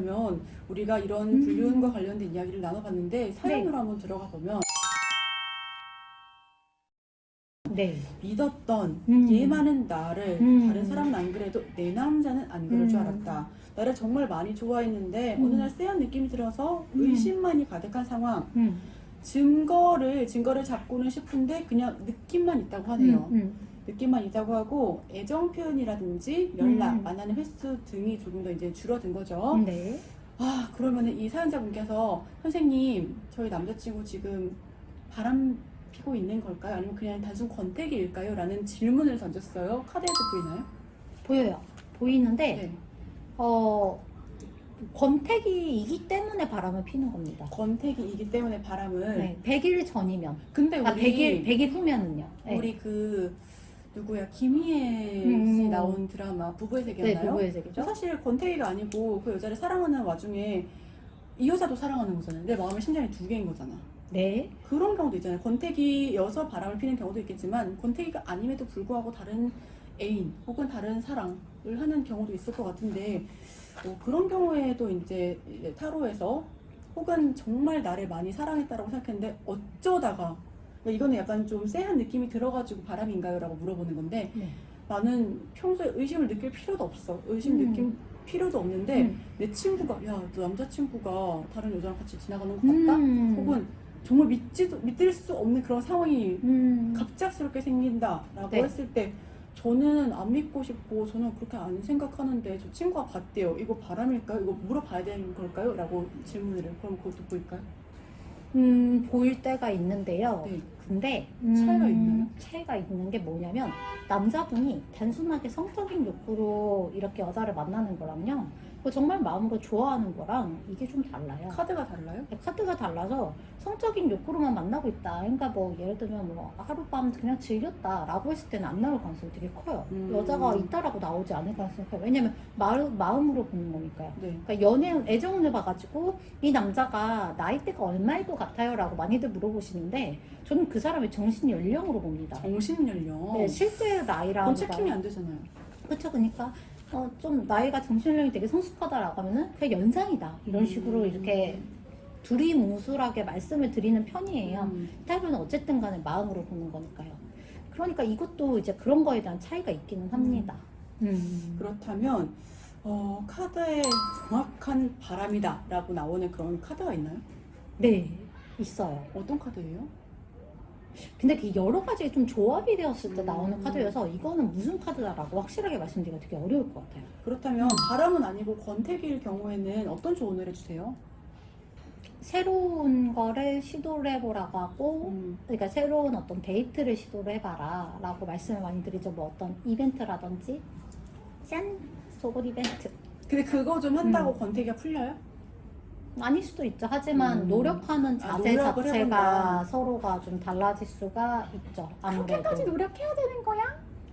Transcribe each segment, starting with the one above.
그렇다면 우리가 이런 불륜과 관련된 이야기를 나눠봤는데 사연으로 한번 들어가 보면 네. 믿었던 얘 많은 나를 다른 사람은 안 그래도 내 남자는 안 그럴 줄 알았다. 나를 정말 많이 좋아했는데 어느 날 쎄한 느낌이 들어서 의심만이 가득한 상황. 증거를 잡고는 싶은데 그냥 느낌만 있다고 하네요. 느낌만 있다고 하고 애정 표현이라든지 연락, 만나는 횟수 등이 조금 더 이제 줄어든 거죠. 네. 아, 그러면은 이 사연자분께서 선생님, 저희 남자친구 지금 바람 피고 있는 걸까요? 아니면 그냥 단순 권태기일까요? 라는 질문을 던졌어요. 카드에서 보이나요? 보여요. 보이는데 네. 권태기이기 때문에 바람을 피는 겁니다. 권태기이기 때문에 바람을. 네. 100일 전이면. 근데 우리 100일 후면은요. 네. 우리 그 누구야 김희애 씨 나온 드라마 부부의 세계였나요? 네, 부부의 세계죠. 사실 권태기가 아니고 그 여자를 사랑하는 와중에 이 여자도 사랑하는 거잖아요. 내 마음의 심장이 두 개인 거잖아. 네. 그런 경우도 있잖아요. 권태기여서 바람을 피는 경우도 있겠지만 권태기가 아님에도 불구하고 다른 애인 혹은 다른 사랑을 하는 경우도 있을 것 같은데 그런 경우에도 이제 타로에서 혹은 정말 나를 많이 사랑했다라고 생각했는데 어쩌다가 이거는 약간 좀 쎄한 느낌이 들어가지고 바람인가요? 라고 물어보는 건데 네. 나는 평소에 의심을 느낄 필요도 없어. 의심 느낄 필요도 없는데 내 친구가 야, 너 남자친구가 다른 여자랑 같이 지나가는 것 같다? 혹은 정말 믿을 수 없는 그런 상황이 갑작스럽게 생긴다라고 네. 했을 때 저는 안 믿고 싶고 저는 그렇게 안 생각하는데 저 친구가 봤대요. 이거 바람일까요? 이거 물어봐야 되는 걸까요? 라고 질문을 해요. 그럼 그것도 보일까요? 보일 때가 있는데요. 네. 근데 차이가 있나요? 차이가 있는 게 뭐냐면 남자분이 단순하게 성적인 욕구로 이렇게 여자를 만나는 거랑요. 정말 마음으로 좋아하는 거랑 이게 좀 달라요. 카드가 달라요? 카드가 달라서 성적인 욕구로만 만나고 있다. 그러니까 뭐 예를 들면 뭐 하룻밤 그냥 즐겼다라고 했을 때는 안 나올 가능성이 되게 커요. 여자가 있다라고 나오지 않을 가능성이 커요. 왜냐면 마음으로 보는 거니까요. 네. 그러니까 애정을 봐가지고 이 남자가 나이대가 얼마일 것 같아요라고 많이들 물어보시는데 저는 그 사람의 정신 연령으로 봅니다. 정신 연령. 네, 실제 나이랑 그건 체킹이 안 되잖아요. 그렇죠. 그러니까 좀 나이가 정신연령이 되게 성숙하다라고 하면은 그냥 연상이다 이런 식으로 이렇게 두리뭉술하게 말씀을 드리는 편이에요. 타로는 어쨌든 간에 마음으로 보는 거니까요. 그러니까 이것도 이제 그런 거에 대한 차이가 있기는 합니다. 그렇다면 카드에 정확한 바람이다 라고 나오는 그런 카드가 있나요? 네, 있어요. 어떤 카드예요? 근데 그 여러 가지 좀 조합이 되었을 때 나오는 카드여서 이거는 무슨 카드다라고 확실하게 말씀드리기가 되게 어려울 것 같아요. 그렇다면 바람은 아니고 권태기일 경우에는 어떤 조언을 해주세요? 새로운 거를 시도를 해보라고 하고 그러니까 새로운 어떤 데이트를 시도를 해봐라 라고 말씀을 많이 드리죠. 뭐 어떤 이벤트라든지 짠! 속옷 이벤트 근데 그거 좀 한다고 권태기가 풀려요? 아닐 수도 있죠. 하지만 노력하는 자세 노력을 자체가 해본다. 서로가 좀 달라질 수가 있죠. 아무래도. 그렇게까지 노력해야 되는 거야?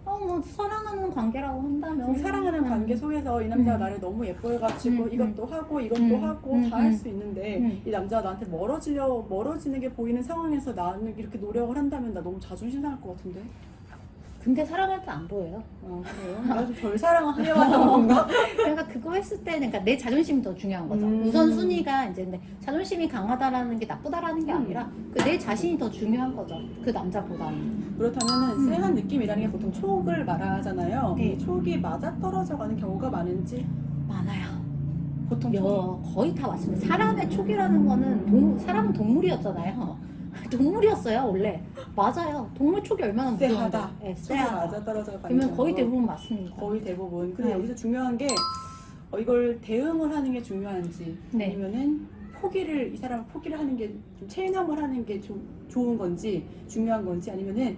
뭐 사랑하는 관계라고 한다면 사랑하는 관계 속에서 이 남자가 나를 너무 예뻐해가지고 이것도 하고 이것도 하고 다 할 수 있는데 이 남자가 나한테 멀어지는 게 보이는 상황에서 나는 이렇게 노력을 한다면 나 너무 자존심 상할 것 같은데. 근데 사랑할 때 안 보여요. 그래요? 내가 좀 덜 사랑하려고 하는 건가? 그러니까 그거 했을 때는 그러니까 내 자존심이 더 중요한 거죠. 우선순위가 이제 근데 자존심이 강하다라는 게 나쁘다라는 게 아니라 내 자신이 더 중요한 거죠. 그 남자보다는. 그렇다면은 쎄한 느낌이라는 게 보통 촉을 말하잖아요. 네. 이 촉이 맞아떨어져 가는 경우가 많은지 많아요. 보통 거의 다 맞습니다. 사람의 촉이라는 거는 사람은 동물이었잖아요. 동물이었어요 원래. 맞아요. 동물 촉이 얼마나 무서운데. 쎄하다. 네, 촉이 쎄하다. 맞아떨어져 가는 그러면 경우. 거의 대부분 맞습니다. 거의 대부분. 근데 네. 여기서 중요한 게 이걸 대응을 하는 게 중요한지 네. 아니면은 이 사람을 포기를 하는 게 좀 체념을 하는 게 좀 좋은 건지 중요한 건지 아니면은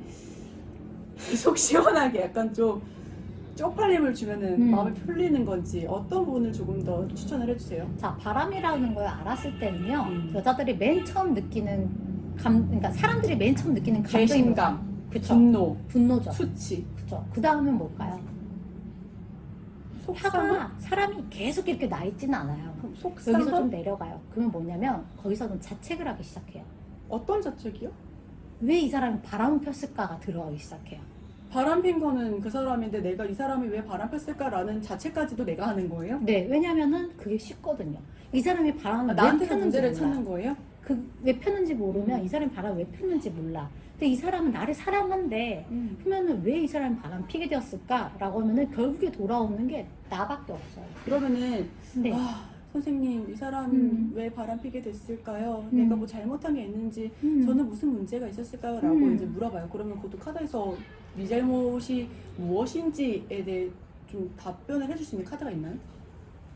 속 시원하게 약간 좀 쪽팔림을 주면은 마음이 풀리는 건지 어떤 부분을 조금 더 추천을 해주세요. 자, 바람이라는 걸 알았을 때는요, 여자들이 맨 처음 느끼는 그러니까 사람들이 맨 처음 느끼는 감정이 배신감, 그쵸? 분노죠. 수치, 그쵸? 그 다음은 뭘까요? 속상함, 화가 사람이 계속 이렇게 나 있지는 않아요. 여기서 좀 속상함. 내려가요. 그러면 뭐냐면 거기서는 자책을 하기 시작해요. 어떤 자책이요? 왜 이 사람이 바람을 폈을까가 들어가기 시작해요. 바람 핀 거는 그 사람인데 내가 이 사람이 왜 바람 폈을까라는 자체까지도 내가 하는 거예요? 네, 왜냐면은 그게 쉽거든요. 이 사람이 바람을 왜 나한테서 폈는지 문제를 몰라. 찾는 거예요? 왜 폈는지 모르면 이 사람이 바람 왜 폈는지 몰라. 근데 이 사람은 나를 사랑한대. 그러면은 왜 이 사람이 바람 피게 되었을까라고 하면은 결국에 돌아오는 게 나밖에 없어요. 그러면은 네. 선생님 이 사람이 왜 바람 피게 됐을까요? 음. 내가 뭐 잘못한 게 있는지 저는 무슨 문제가 있었을까요? 라고 이제 물어봐요. 그러면 그것도 카드에서 네 잘못이 무엇인지에 대해 좀 답변을 해줄 수 있는 카드가 있나요?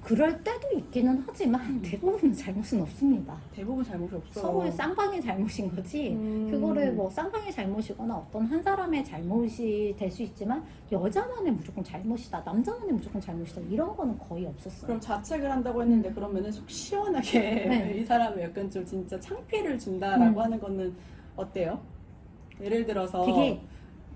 그럴 때도 있기는 하지만 대부분 잘못은 없습니다. 대부분 잘못이 없어요. 서로의 쌍방의 잘못인 거지. 그거를 뭐 쌍방의 잘못이거나 어떤 한 사람의 잘못이 될 수 있지만 여자만의 무조건 잘못이다, 남자만의 무조건 잘못이다 이런 거는 거의 없었어요. 그럼 자책을 한다고 했는데 그러면은 속 시원하게 네. 이 사람이 약간 좀 진짜 창피를 준다라고 하는 거는 어때요? 예를 들어서 되게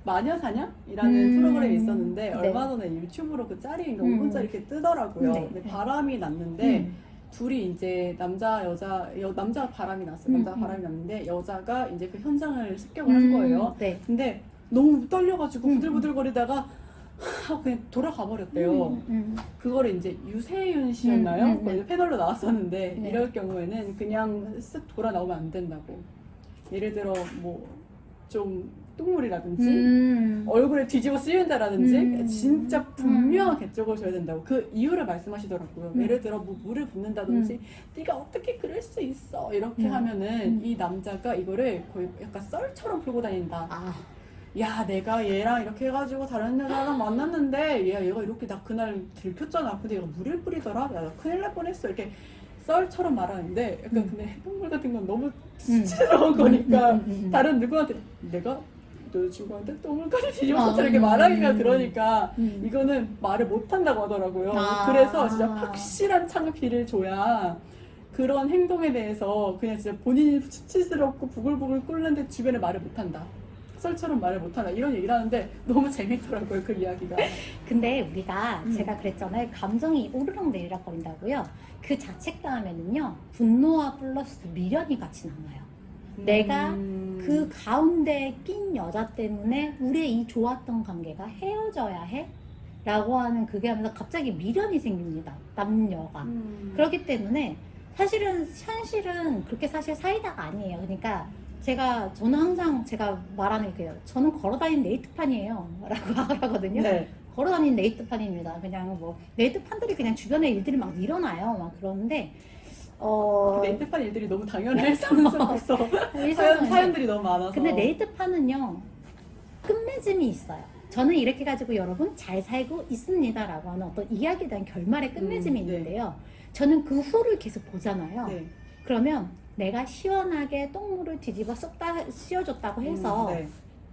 마녀사냥이라는 프로그램이 있었는데 네. 얼마 전에 유튜브로 그 짤이 5분짜리 이렇게 뜨더라고요. 네. 근데 바람이 났는데 둘이 이제 남자가 바람이 났어요. 남자가 바람이 났는데 여자가 이제 그 현장을 습격을 한 거예요. 네. 근데 너무 떨려가지고 부들부들거리다가 그냥 돌아가 버렸대요. 그거를 이제 유세윤 씨였나요? 네. 패널로 나왔었는데 네. 이럴 경우에는 그냥 쓱 돌아 나오면 안 된다고. 예를 들어 뭐 좀 똥물이라든지 얼굴에 뒤집어 쓰인다라든지 진짜 분명하게 적어줘야 된다고 그 이유를 말씀하시더라고요. 예를 들어 뭐 물을 붓는다든지 네가 어떻게 그럴 수 있어 이렇게 하면은 이 남자가 이거를 거의 약간 썰처럼 풀고 다닌다. 야 내가 얘랑 이렇게 해가지고 다른 여자랑 만났는데 얘가 이렇게 나 그날 들켰잖아. 근데 얘가 물을 뿌리더라. 야 나 큰일 날 뻔했어. 이렇게 썰처럼 말하는데 약간 근데 해동물 같은 건 너무 수치스러운 거니까 다른 누구한테 내가 너 친구한테 똥물까지 뒤집어서 이렇게 말하기가 그러니까 이거는 말을 못한다고 하더라고요. 그래서 진짜 확실한 창피를 줘야 그런 행동에 대해서 그냥 진짜 본인이 수치스럽고 부글부글 끓는데 주변에 말을 못한다. 썰처럼 말을 못한다 이런 얘기를 하는데 너무 재밌더라고요 그 이야기가. 근데 우리가 제가 그랬잖아요. 감정이 오르락 내리락 거린다고요. 그 자책감에는요 분노와 플러스 미련이 같이 남아요. 내가 그 가운데 낀 여자 때문에 우리의 이 좋았던 관계가 헤어져야 해? 라고 하는 그게 하면서 갑자기 미련이 생깁니다. 남녀가. 그렇기 때문에 현실은 그렇게 사실 사이다가 아니에요. 그러니까 저는 항상 제가 말하는 게요. 저는 걸어다니는 네이트판이에요. 라고 하거든요. 네. 걸어다니는 네이트판입니다. 그냥 뭐, 네이트판들이 그냥 주변에 일들이 막 일어나요. 막 그러는데, 네이트판 일들이 너무 당연했으면 좋겠어. 사연들이 너무 많아서. 근데 네이트판은요, 끝맺음이 있어요. 저는 이렇게 가지고 여러분 잘 살고 있습니다. 라고 하는 어떤 이야기에 대한 결말의 끝맺음이 있는데요. 저는 그 후를 계속 보잖아요. 네. 그러면 내가 시원하게 똥물을 뒤집어 씌워줬다고 해서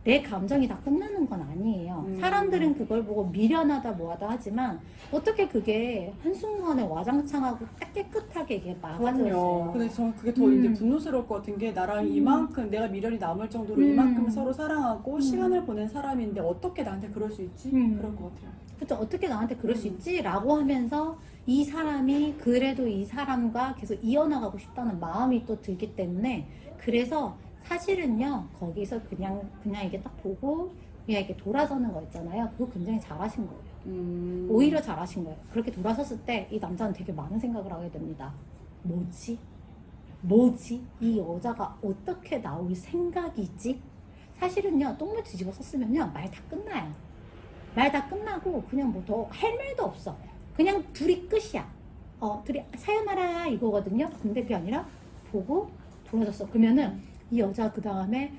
내 감정이 다 끝나는 건 아니에요. 사람들은 그걸 보고 미련하다 뭐하다 하지만 어떻게 그게 한순간에 와장창하고 딱 깨끗하게 이게 막아져요. 근데 저는 그게 더 이제 분노스러울 것 같은 게 나랑 이만큼 내가 미련이 남을 정도로 이만큼 서로 사랑하고 시간을 보낸 사람인데 어떻게 나한테 그럴 수 있지? 그럴 것 같아요. 그쵸, 어떻게 나한테 그럴 수 있지? 라고 하면서 이 사람이 그래도 이 사람과 계속 이어나가고 싶다는 마음이 또 들기 때문에 그래서 사실은요 거기서 그냥 이게 딱 보고 그냥 이렇게 돌아서는 거 있잖아요. 그거 굉장히 잘하신 거예요. 오히려 잘하신 거예요. 그렇게 돌아섰을 때 이 남자는 되게 많은 생각을 하게 됩니다. 뭐지? 이 여자가 어떻게 나올 생각이지? 사실은요 똥물 뒤집어 썼으면요 말 다 끝나요. 말 다 끝나고 그냥 뭐 더 할 말도 없어. 그냥 둘이 끝이야. 둘이 사연하라 이거거든요. 근데 그게 아니라 보고 돌아졌어. 그러면은 이 여자 그 다음에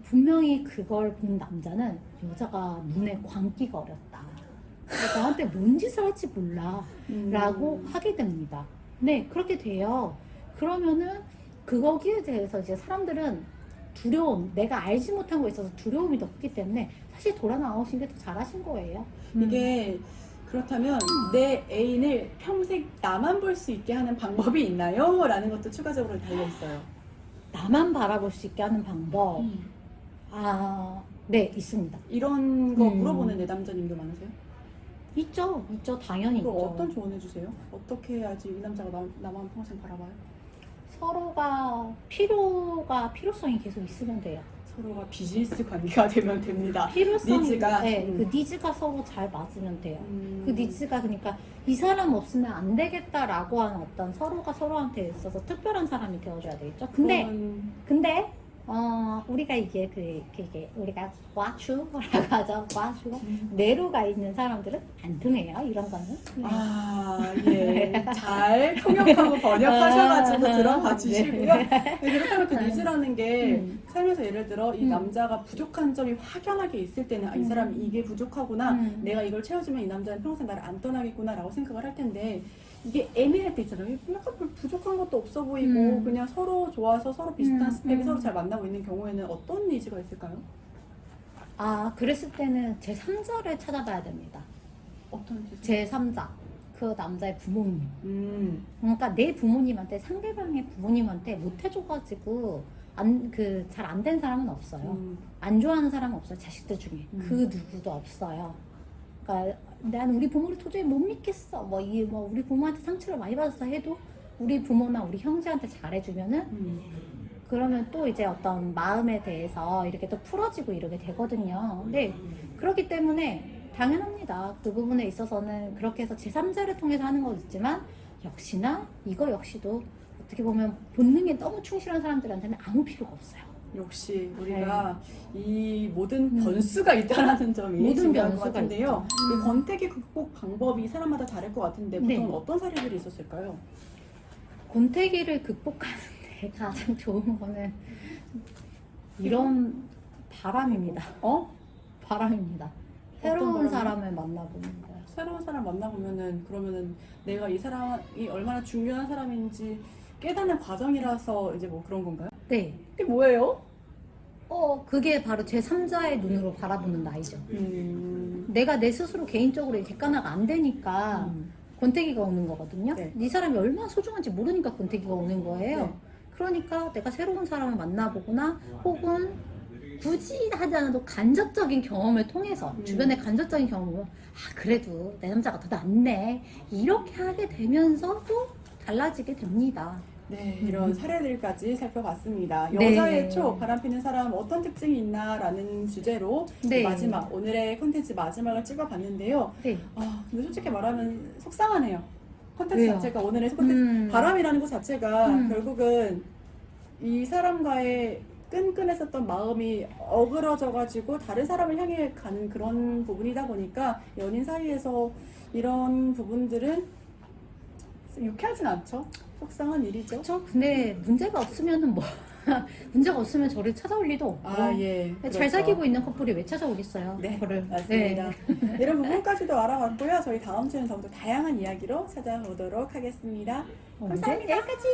분명히 그걸 본 남자는 여자가 눈에 광기가 어렸다. 나한테 뭔 짓을 할지 몰라. 라고 하게 됩니다. 네, 그렇게 돼요. 그러면은 거기에 대해서 이제 사람들은 두려움, 내가 알지 못한 거에 있어서 두려움이 더 크기 때문에 사실 돌아 나오신 게 더 잘하신 거예요. 이게 그렇다면 내 애인을 평생 나만 볼 수 있게 하는 방법이 있나요? 라는 것도 추가적으로 달려있어요. 나만 바라볼 수 있게 하는 방법. 네, 있습니다. 이런 거 물어보는 내담자님도 많으세요? 있죠, 당연히 있죠. 어떤 조언 해주세요? 어떻게 해야지 이 남자가 나만 평생 바라봐요? 서로가 필요성이 계속 있으면 돼요. 서로가 비즈니스 관계가 되면 됩니다. 필요성, 니즈가, 네, 그 니즈가 서로 잘 맞으면 돼요. 그 음. 니즈가 그러니까 이 사람 없으면 안 되겠다라고 하는 어떤 서로가 서로한테 있어서 특별한 사람이 되어줘야 되겠죠. 근데 우리가 이게 그게 우리가 과추라고 하죠. 과추 내로가 있는 사람들은 안 통해요. 이런 거는. 아, 예. 잘 통역하고 번역하셔가지고 들어봐 주시고요. 네, 그렇다면 그 니즈라는 게 삶에서 예를 들어 이 남자가 부족한 점이 확연하게 있을 때는 아, 이 사람이 이게 부족하구나. 내가 이걸 채워주면 이 남자는 평생 나를 안 떠나겠구나 라고 생각을 할 텐데 이게 애매할 때 있잖아요. 약간 별 부족한 것도 없어 보이고 그냥 서로 좋아서 서로 비슷한 스펙이 서로 잘 만나고 있는 경우에는 어떤 니즈가 있을까요? 아, 그랬을 때는 제 3자를 찾아봐야 됩니다. 어떤 니즈? 제 3자. 그 남자의 부모님. 음. 그러니까 내 부모님한테 상대방의 부모님한테 못 해줘가지고 잘 안 된 사람은 없어요. 안 좋아하는 사람은 없어요. 자식들 중에 그 누구도 없어요. 그러니까 난 우리 부모를 도저히 못 믿겠어. 우리 부모한테 상처를 많이 받았어 해도 우리 부모나 우리 형제한테 잘해주면은 그러면 또 이제 어떤 마음에 대해서 이렇게 또 풀어지고 이러게 되거든요. 근데 그렇기 때문에 당연합니다. 그 부분에 있어서는 그렇게 해서 제3자를 통해서 하는 거 있지만 역시나 이거 역시도 어떻게 보면 본능에 너무 충실한 사람들한테는 아무 필요가 없어요. 역시 우리가 이 모든 변수가 있다라는 점이 모든 중요한 것 변수가 같은데요. 이 권태기 극복 방법이 사람마다 다를 것 같은데 보통 네. 어떤 사례들이 있었을까요? 권태기를 극복하는데 가장 좋은 거는 이런 바람입니다. 바람입니다. 새로운 바람이? 사람을 만나보는 거예요. 새로운 사람 만나보면은 그러면은 내가 이 사람이 얼마나 중요한 사람인지 깨닫는 과정이라서 이제 뭐 그런 건가요? 네. 그게 뭐예요? 그게 바로 제 3자의 눈으로 바라보는 나이죠. 음. 내가 내 스스로 개인적으로 객관화가 안 되니까 권태기가 오는 거거든요. 네. 이 사람이 얼마나 소중한지 모르니까 권태기가 오는 거예요. 네. 그러니까 내가 새로운 사람을 만나보거나 혹은 굳이 하지 않아도 간접적인 경험을 통해서 주변의 간접적인 경험을 그래도 내 남자가 더 낫네 이렇게 하게 되면서 또 달라지게 됩니다. 네, 이런 사례들까지 살펴봤습니다. 네. 여자의 초, 바람피는 사람 어떤 특징이 있나라는 주제로 네. 마지막, 오늘의 콘텐츠 마지막을 찍어봤는데요. 네. 근데 솔직히 말하면 속상하네요. 콘텐츠 왜요? 자체가, 오늘의 콘텐츠, 바람이라는 것 자체가 결국은 이 사람과의 끈끈했었던 마음이 어그러져가지고 다른 사람을 향해 가는 그런 부분이다 보니까 연인 사이에서 이런 부분들은 유쾌하진 않죠. 속상한 일이죠. 그렇죠. 근데 문제가 없으면은 문제가 없으면 저를 찾아올 리도 없고 예. 잘 그렇죠. 사귀고 있는 커플이 왜 찾아오겠어요? 네, 저를. 맞습니다. 이런 부분까지도 알아봤고요. 저희 다음 주에는 더욱더 다양한 이야기로 찾아오도록 하겠습니다. 감사합니다. 여기까지.